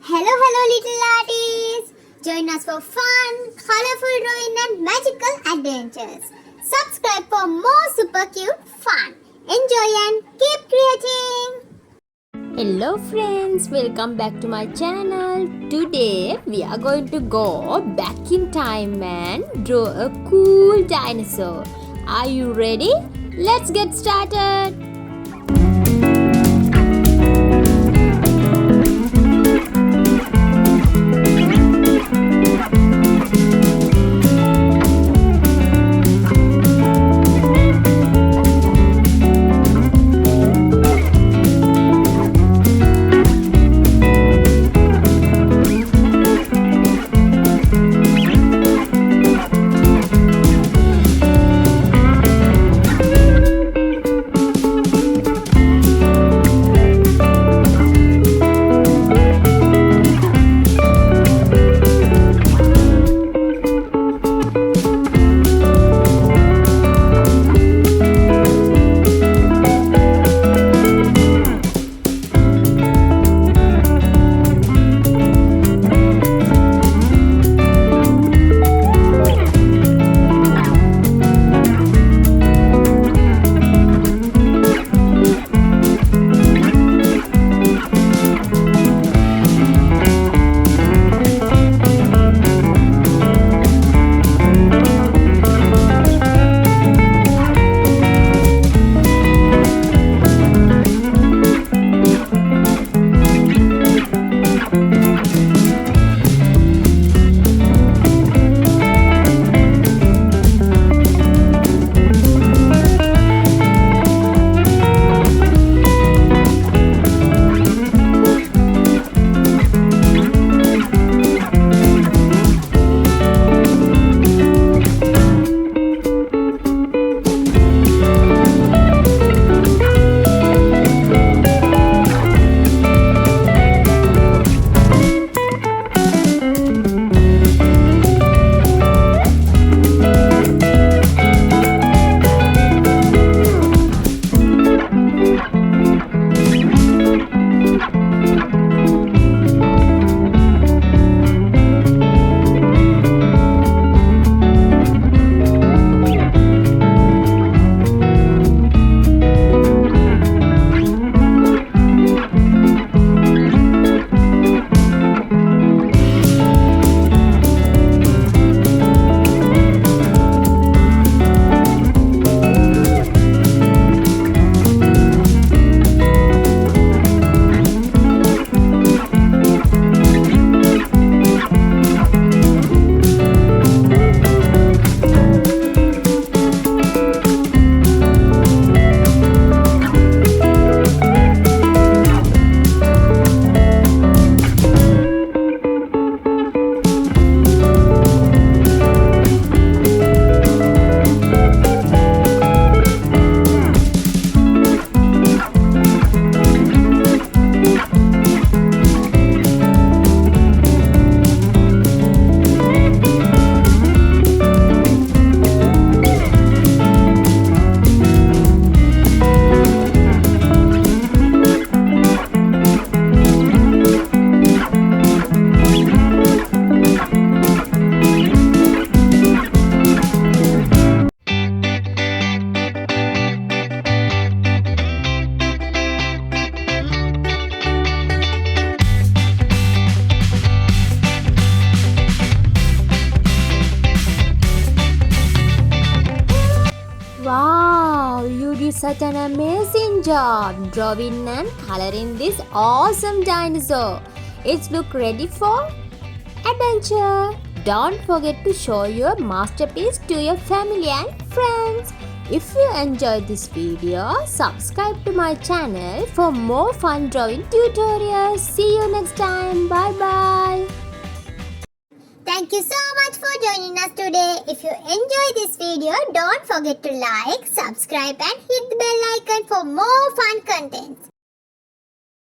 Hello, little artists! Join us for fun, colorful drawing and magical adventures. Subscribe for more super cute fun. Enjoy and keep creating! Hello friends, welcome back to my channel. Today we are going to go back in time and draw a cool dinosaur. Are you ready? Let's get started. Wow, you did such an amazing job drawing and coloring this awesome dinosaur. It's look ready for adventure. Don't forget to show your masterpiece to your family and friends. If you enjoyed this video, subscribe to my channel for more fun drawing tutorials. See you next time. Bye bye. Thank you so much for joining us today. If you enjoyed this video, don't forget to like, subscribe and hit the bell icon for more fun contents.